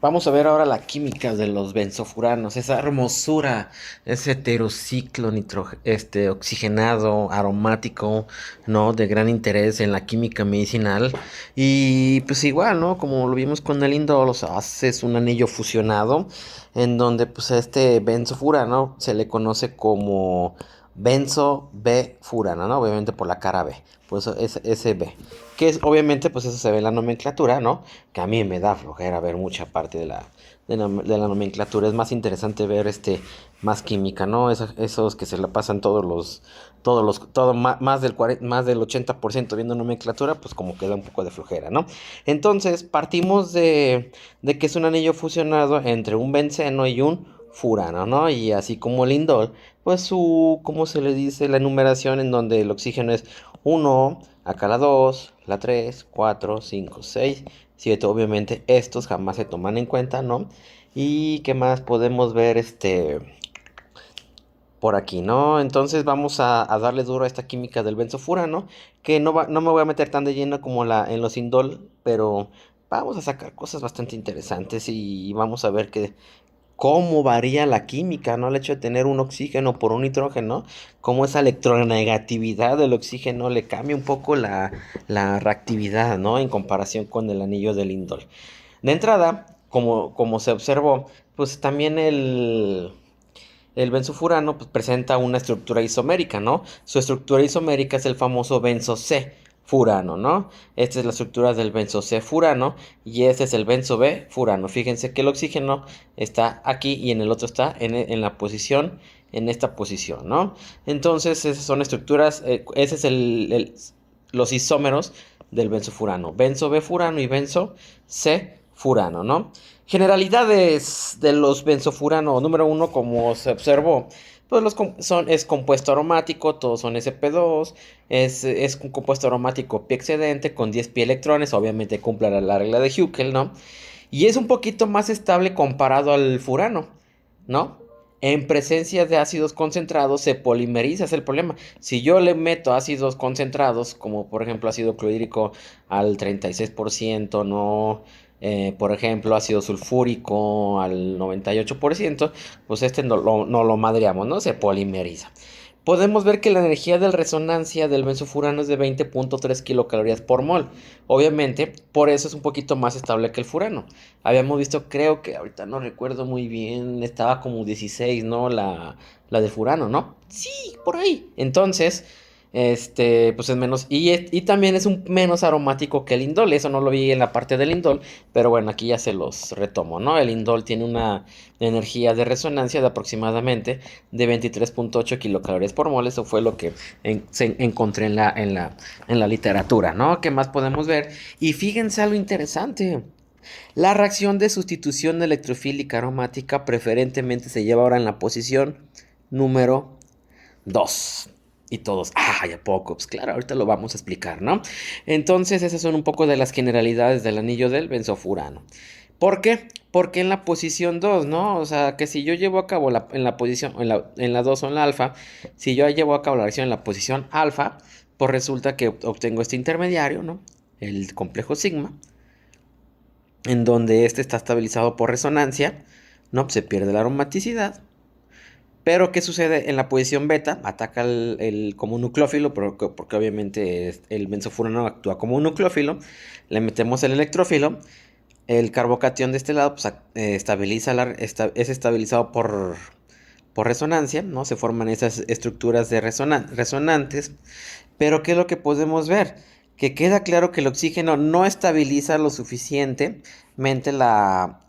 Vamos a ver ahora la química de los benzofuranos, esa hermosura, ese heterociclo oxigenado, aromático, ¿no? De gran interés en la química medicinal. Y pues igual, ¿no? Como lo vimos con el indol, o sea, haces un anillo fusionado en donde pues a este benzofurano se le conoce como benzo B furano, ¿no? Obviamente por la cara B, pues es ese B. Que es, obviamente, pues eso se ve en la nomenclatura, ¿no? Que a mí me da flojera ver mucha parte de la nomenclatura. Es más interesante ver más química, ¿no? Esos que se la pasan más del 80% viendo nomenclatura, pues como que da un poco de flojera, ¿no? Entonces, partimos de que es un anillo fusionado entre un benceno y un furano, ¿no? Y así como el indol, pues ¿cómo se le dice? La enumeración en donde el oxígeno es uno, acá la 2, la 3, 4, 5, 6, 7. Obviamente estos jamás se toman en cuenta, ¿no? Y qué más podemos ver por aquí, ¿no? Entonces vamos a darle duro a esta química del benzofurano, que no me voy a meter tan de lleno como en los indol, pero vamos a sacar cosas bastante interesantes y vamos a ver cómo varía la química, ¿no? El hecho de tener un oxígeno por un nitrógeno, cómo esa electronegatividad del oxígeno le cambia un poco la reactividad, ¿no? En comparación con el anillo del indol. De entrada, como se observó, pues también el benzofurano pues, presenta una estructura isomérica, ¿no? Su estructura isomérica es el famoso benzo C furano, ¿no? Esta es la estructura del benzo C furano y este es el benzo B furano. Fíjense que el oxígeno está aquí y en el otro está en la posición, en esta posición, ¿no? Entonces, esas son estructuras, ese es los isómeros del benzofurano. Benzo B furano y benzo C furano, ¿no? Generalidades de los benzofuranos. Número uno, como se observó, pues es compuesto aromático, todos son sp2. Es un compuesto aromático pi excedente con 10 pi electrones, obviamente cumple la regla de Huckel, ¿no? Y es un poquito más estable comparado al furano, ¿no? En presencia de ácidos concentrados se polimeriza, es el problema. Si yo le meto ácidos concentrados, como por ejemplo ácido clorhídrico al 36%, ¿no? Por ejemplo, ácido sulfúrico al 98%, pues no lo madreamos, ¿no? Se polimeriza. Podemos ver que la energía de resonancia del benzofurano es de 20.3 kilocalorías por mol. Obviamente, por eso es un poquito más estable que el furano. Habíamos visto, creo que ahorita no recuerdo muy bien, estaba como 16, ¿no? La del furano, ¿no? Sí, por ahí. Entonces, pues es menos. Y también es un menos aromático que el indol. Eso no lo vi en la parte del indol. Pero bueno, aquí ya se los retomo, ¿no? El indol tiene una energía de resonancia de aproximadamente de 23.8 kilocalorías por mol. Eso fue lo que encontré en la literatura, ¿no? ¿Qué más podemos ver? Y fíjense algo interesante. La reacción de sustitución electrofílica aromática preferentemente se lleva ahora en la posición número 2. Y todos, ¿a poco? Pues claro, ahorita lo vamos a explicar, ¿no? Entonces, esas son un poco de las generalidades del anillo del benzofurano. ¿Por qué? Porque en la posición 2, ¿no? O sea, que si yo llevo a cabo en la posición, en la 2 o en la alfa, si yo llevo a cabo la reacción en la posición alfa, pues resulta que obtengo este intermediario, ¿no? El complejo sigma, en donde este está estabilizado por resonancia, ¿no? Se pierde la aromaticidad. Pero, ¿qué sucede? En la posición beta, ataca como un nucleófilo, porque obviamente el benzofurano actúa como un nucleófilo. Le metemos el electrófilo. El carbocatión de este lado pues, es estabilizado por resonancia, ¿no? Se forman esas estructuras de resonantes. Pero, ¿qué es lo que podemos ver? Que queda claro que el oxígeno no estabiliza lo suficientemente la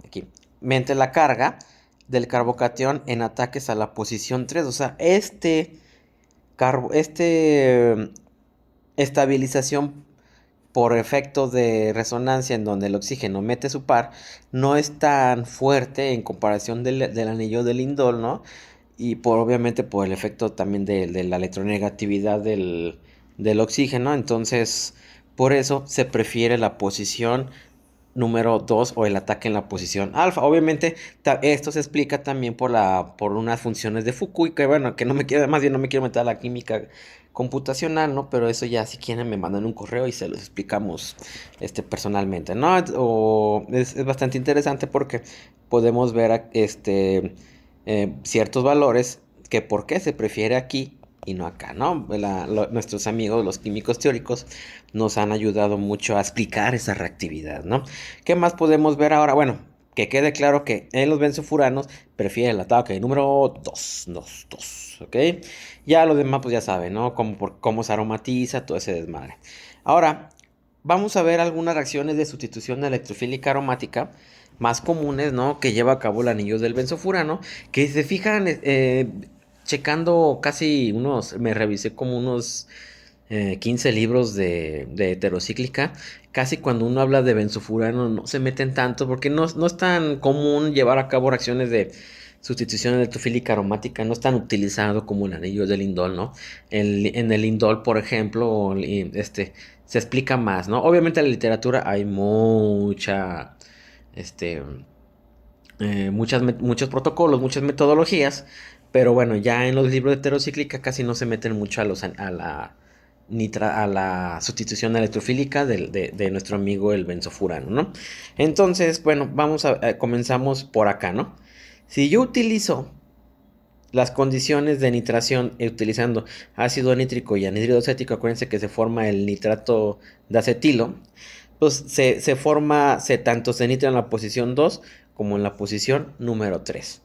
carga del carbocatión en ataques a la posición 3. O sea, estabilización por efecto de resonancia en donde el oxígeno mete su par no es tan fuerte en comparación del anillo del indol, ¿no? Y obviamente por el efecto también de la electronegatividad del oxígeno. Entonces, por eso se prefiere la posición número 2 o el ataque en la posición alfa. Obviamente, esto se explica también por unas funciones de Fukui, que bueno, que no me quiero, más bien no me quiero meter a la química computacional, ¿no? Pero eso ya si quieren me mandan un correo y se los explicamos personalmente, ¿no? Es bastante interesante porque podemos ver ciertos valores que por qué se prefiere aquí y no acá, ¿no? Nuestros amigos, los químicos teóricos, nos han ayudado mucho a explicar esa reactividad, ¿no? ¿Qué más podemos ver ahora? Bueno, que quede claro que en los benzofuranos prefiere el ataque número 2, 2, 2, ¿ok? Ya los demás pues ya saben, ¿no? Cómo se aromatiza, todo ese desmadre. Ahora, vamos a ver algunas reacciones de sustitución electrofílica aromática más comunes, ¿no? Que lleva a cabo el anillo del benzofurano, que si se fijan, checando casi me revisé como unos 15 libros de heterocíclica. Casi cuando uno habla de benzofurano no se meten tanto porque no es tan común llevar a cabo reacciones de sustitución electrofílica aromática, no es tan utilizado como el anillo del indol, ¿no? En el indol, por ejemplo, se explica más, ¿no? Obviamente en la literatura hay este, muchos protocolos, muchas metodologías, pero bueno, ya en los libros de heterocíclica casi no se meten mucho a la sustitución electrofílica de nuestro amigo el benzofurano, ¿no? Entonces, bueno, comenzamos por acá, ¿no? Si yo utilizo las condiciones de nitración utilizando ácido nítrico y anhídrido acético, acuérdense que se forma el nitrato de acetilo, pues tanto se nitra en la posición 2 como en la posición número 3.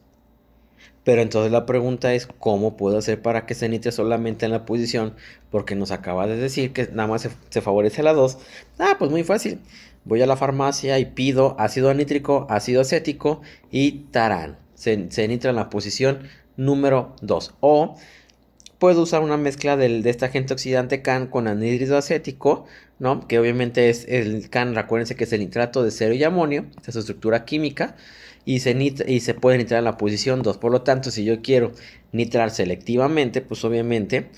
Pero entonces la pregunta es, ¿cómo puedo hacer para que se nitre solamente en la posición? Porque nos acaba de decir que nada más se favorece la 2. Ah, pues muy fácil. Voy a la farmacia y pido ácido nítrico, ácido acético y tarán. Se nitra en la posición número 2. O puedo usar una mezcla de este agente oxidante CAN con anhídrido acético, ¿no? Que obviamente es el CAN, recuérdense que es el nitrato de cerio y amonio, esta es su estructura química, y se puede nitrar en la posición 2. Por lo tanto, si yo quiero nitrar selectivamente, pues obviamente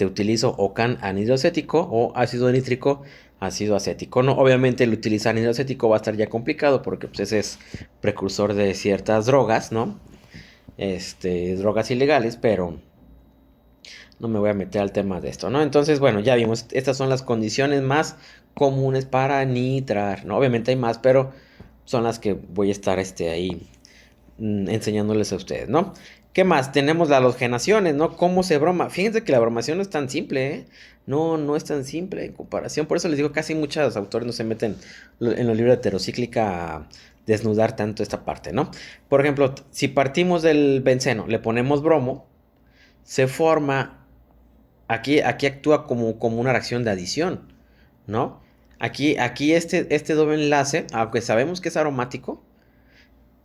utilizo o CAN anhídrido acético o ácido nítrico ácido acético, ¿no? Obviamente el utilizar anhídrido acético va a estar ya complicado porque pues, ese es precursor de ciertas drogas, ¿no? Drogas ilegales, pero no me voy a meter al tema de esto, ¿no? Entonces, bueno, ya vimos, estas son las condiciones más comunes para nitrar, ¿no? Obviamente hay más, pero son las que voy a estar ahí enseñándoles a ustedes, ¿no? ¿Qué más? Tenemos las halogenaciones, ¿no? ¿Cómo se broma? Fíjense que la bromación no es tan simple, ¿eh? No es tan simple en comparación. Por eso les digo, casi muchos autores no se meten en los libros de heterocíclica a desnudar tanto esta parte, ¿no? Por ejemplo, si partimos del benceno, le ponemos bromo, se forma. Aquí actúa como una reacción de adición, ¿no? Aquí este doble enlace, aunque sabemos que es aromático,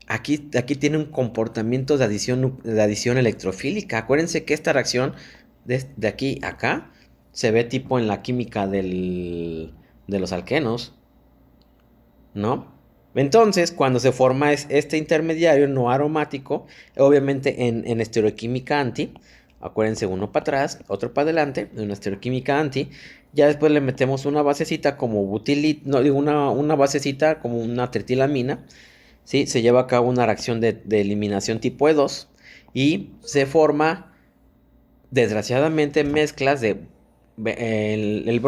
aquí tiene un comportamiento de adición electrofílica. Acuérdense que esta reacción de aquí a acá se ve tipo en la química de los alquenos, ¿no? Entonces, cuando se forma este intermediario no aromático, obviamente en estereoquímica anti, acuérdense, uno para atrás, otro para adelante, en una estereoquímica anti, ya después le metemos una basecita como no digo una basecita como una tritilamina, ¿sí? Se lleva a cabo una reacción de eliminación tipo E2 y se forma, desgraciadamente, mezclas el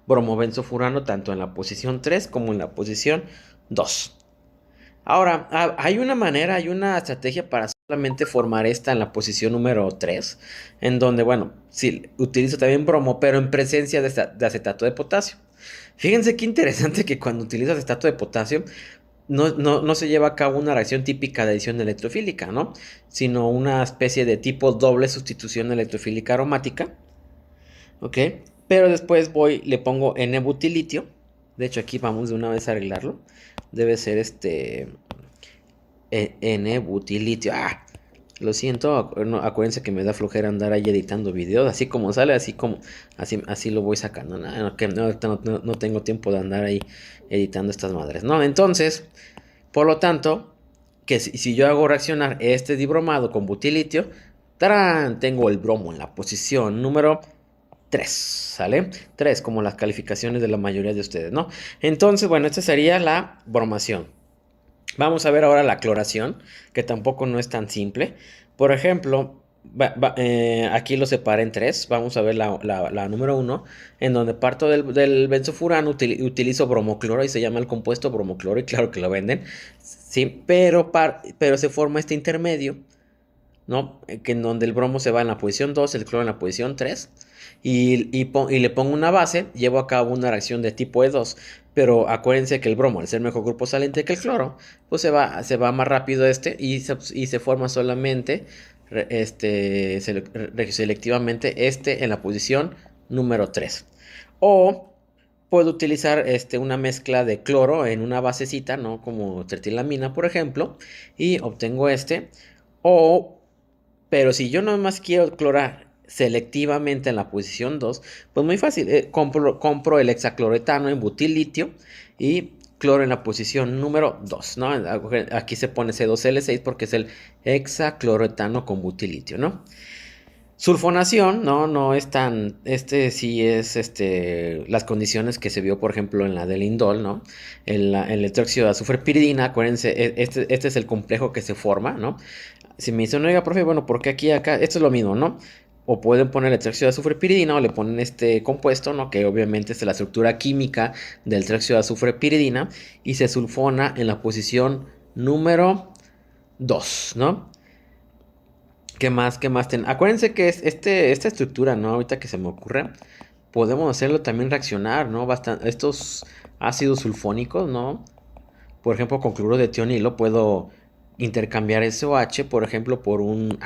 bromobenzofurano tanto en la posición 3 como en la posición 2. Ahora, hay una estrategia para solamente formar esta en la posición número 3, en donde, bueno, sí, utilizo también bromo, pero en presencia de acetato de potasio. Fíjense qué interesante que cuando utilizo acetato de potasio, no se lleva a cabo una reacción típica de adición electrofílica, ¿no? Sino una especie de tipo doble sustitución electrofílica aromática, ¿ok? Pero después le pongo N-butilitio. De hecho, aquí vamos de una vez a arreglarlo. Debe ser N-butilitio. ¡Ah! Lo siento, acuérdense que me da flojera andar ahí editando videos. Así como sale, así lo voy sacando. No tengo tiempo de andar ahí editando estas madres, ¿no? Entonces, por lo tanto, que si yo hago reaccionar este dibromado con butilitio, ¡tarán! Tengo el bromo en la posición número 3, ¿sale? 3, como las calificaciones de la mayoría de ustedes, ¿no? Entonces, bueno, esta sería la bromación. Vamos a ver ahora la cloración, que tampoco no es tan simple. Por ejemplo, Aquí lo separé en tres. Vamos a ver la número uno, en donde parto del benzofurano, utilizo bromocloro y se llama el compuesto bromocloro y claro que lo venden. Sí, pero se forma este intermedio, ¿no? Que en donde el bromo se va en la posición 2, el cloro en la posición 3 y le pongo una base, llevo a cabo una reacción de tipo E2, pero acuérdense que el bromo, al ser mejor grupo saliente que el cloro, pues se va más rápido y se forma solamente selectivamente este en la posición número 3. O puedo utilizar una mezcla de cloro en una basecita, ¿no? Como tretilamina, por ejemplo, y obtengo este. O pero si yo nomás quiero clorar selectivamente en la posición 2, pues muy fácil. Compro el hexacloretano en butilitio y cloro en la posición número 2, ¿no? Aquí se pone C2L6 porque es el hexacloretano con butilitio, ¿no? Sulfonación, no, no es tan, sí es, las condiciones que se vio, por ejemplo, en la del indol, ¿no? El hidróxido de azufre piridina, acuérdense, este es el complejo que se forma, ¿no? Si me dicen, oiga, profe, bueno, ¿por qué aquí, acá? Esto es lo mismo, ¿no? O pueden poner el tróxido de azufre piridina o le ponen este compuesto, ¿no? Que obviamente es la estructura química del tróxido de azufre piridina y se sulfona en la posición número 2, ¿no? ¿Qué más? ¿Qué más? Acuérdense que es esta estructura, ¿no? Ahorita que se me ocurre, podemos hacerlo también reaccionar, ¿no? Estos ácidos sulfónicos, ¿no? Por ejemplo, con cloruro de tionilo puedo intercambiar SOH, por ejemplo, por un...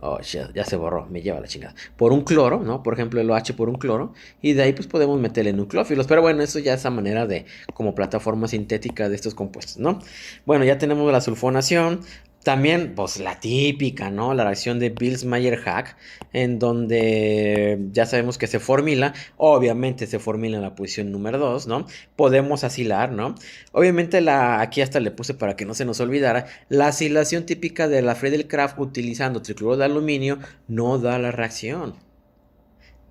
Oh, shit, ya se borró, me lleva la chingada. Por un cloro, ¿no? Por ejemplo, el OH por un cloro. Y de ahí pues podemos meterle nucleófilos. Pero bueno, eso ya es a manera de como plataforma sintética de estos compuestos, ¿no? Bueno, ya tenemos la sulfonación. También, pues la típica, ¿no? La reacción de Bills-Mayer-Hack, en donde ya sabemos que se formila, obviamente se formila en la posición número 2, ¿no? Podemos asilar, ¿no? Obviamente aquí hasta le puse para que no se nos olvidara, la asilación típica de la Friedel-Crafts utilizando tricloruro de aluminio no da la reacción.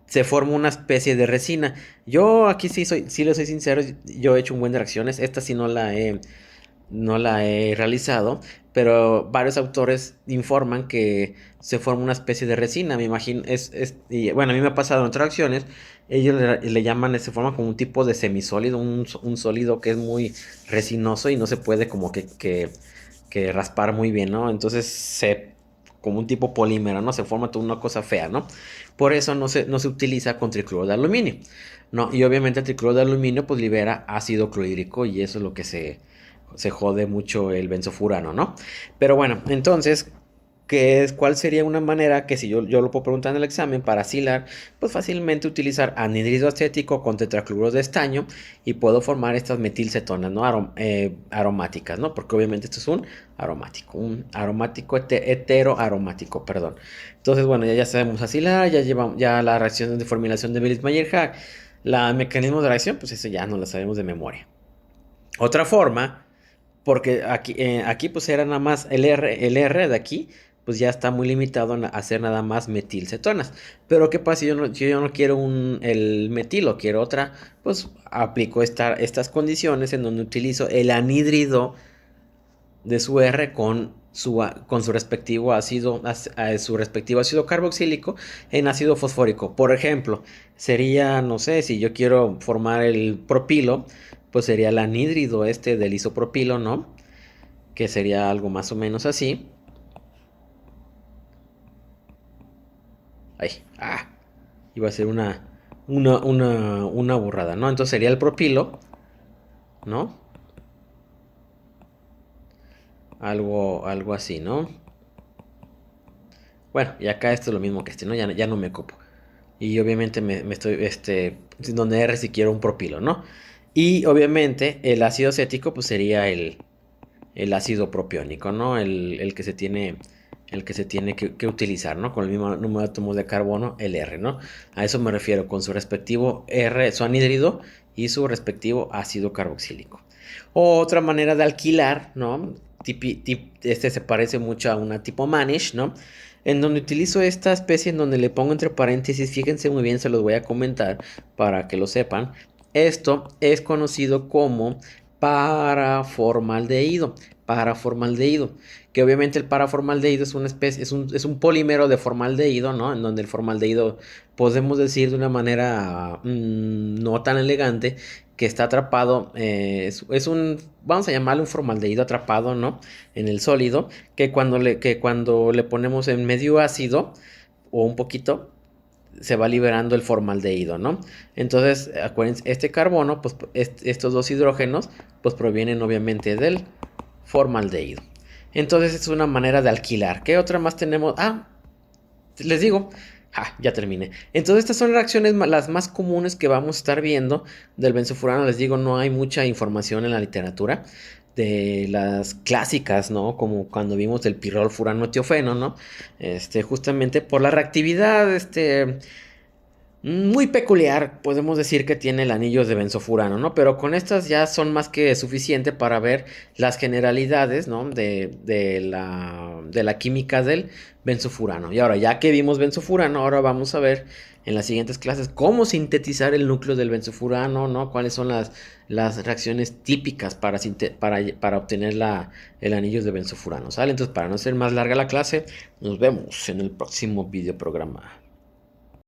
Se forma una especie de resina. Yo aquí sí le soy sincero, yo he hecho un buen de reacciones, esta sí no la he realizado, pero varios autores informan que se forma una especie de resina, me imagino, y, bueno, a mí me ha pasado en otras reacciones, ellos le llaman, se forma como un tipo de semisólido, un sólido que es muy resinoso y no se puede como que raspar muy bien, ¿no? Entonces como un tipo polímero, ¿no? Se forma toda una cosa fea, ¿no? Por eso no se utiliza con tricloruro de aluminio, ¿no? Y obviamente el tricloruro de aluminio pues libera ácido clorhídrico y eso es lo que se jode mucho el benzofurano, ¿no? Pero bueno, entonces, ¿cuál sería una manera que si yo lo puedo preguntar en el examen para asilar, pues fácilmente utilizar anhidrido acético con tetracloruro de estaño y puedo formar estas metilcetonas, ¿no? Aromáticas, ¿no? Porque obviamente esto es un aromático heteroaromático, perdón. Entonces, bueno, ya sabemos asilar, ya llevamos ya la reacción de formulación de Bills-Mayer-Hack, la mecanismo de reacción, pues eso ya no lo sabemos de memoria. Otra forma porque aquí pues era nada más el R de aquí, pues ya está muy limitado a hacer nada más metilcetonas. Pero ¿qué pasa si yo no quiero el metilo, quiero otra? Pues aplico estas condiciones en donde utilizo el anhídrido de su R con su respectivo ácido carboxílico en ácido fosfórico. Por ejemplo, sería, no sé, si yo quiero formar el propilo, pues sería el anhídrido del isopropilo, ¿no? Que sería algo más o menos así. Ay, iba a ser una burrada, ¿no? Entonces sería el propilo, ¿no? Algo así, ¿no? Bueno, y acá esto es lo mismo que ¿no? Ya no me copo. Y obviamente me estoy, donde R si quiero un propilo, ¿no? Y obviamente el ácido acético pues sería el ácido propiónico, ¿no? El que se tiene que utilizar, ¿no? Con el mismo número de átomos de carbono, el R, ¿no? A eso me refiero con su respectivo R, su anhídrido y su respectivo ácido carboxílico. Otra manera de alquilar, ¿no? Se parece mucho a una tipo Manish, ¿no? En donde utilizo esta especie en donde le pongo entre paréntesis, fíjense muy bien, se los voy a comentar para que lo sepan. Esto es conocido como paraformaldehído. paraformaldehído, que obviamente el paraformaldehído es una especie, es un polímero de formaldehído, ¿no? En donde el formaldehído podemos decir de una manera no tan elegante que está atrapado, vamos a llamarle un formaldehído atrapado, ¿no? En el sólido, que cuando le ponemos en medio ácido o un poquito, se va liberando el formaldehído, ¿no? Entonces, acuérdense, este carbono, pues estos dos hidrógenos, pues provienen obviamente del formaldehído. Entonces, es una manera de alquilar. ¿Qué otra más tenemos? Ah, les digo. Ah, ya terminé. Entonces, estas son reacciones las más comunes que vamos a estar viendo del benzofurano. Les digo, no hay mucha información en la literatura de las clásicas, ¿no? Como cuando vimos el pirrol furano etiofeno, ¿no? Justamente por la reactividad, muy peculiar, podemos decir que tiene el anillo de benzofurano, ¿no? Pero con estas ya son más que suficiente para ver las generalidades, ¿no? De la química del benzofurano. Y ahora, ya que vimos benzofurano, ahora vamos a ver en las siguientes clases cómo sintetizar el núcleo del benzofurano, ¿no? Cuáles son las reacciones típicas para obtener el anillo de benzofurano, ¿sale? Entonces, para no ser más larga la clase, nos vemos en el próximo video programa.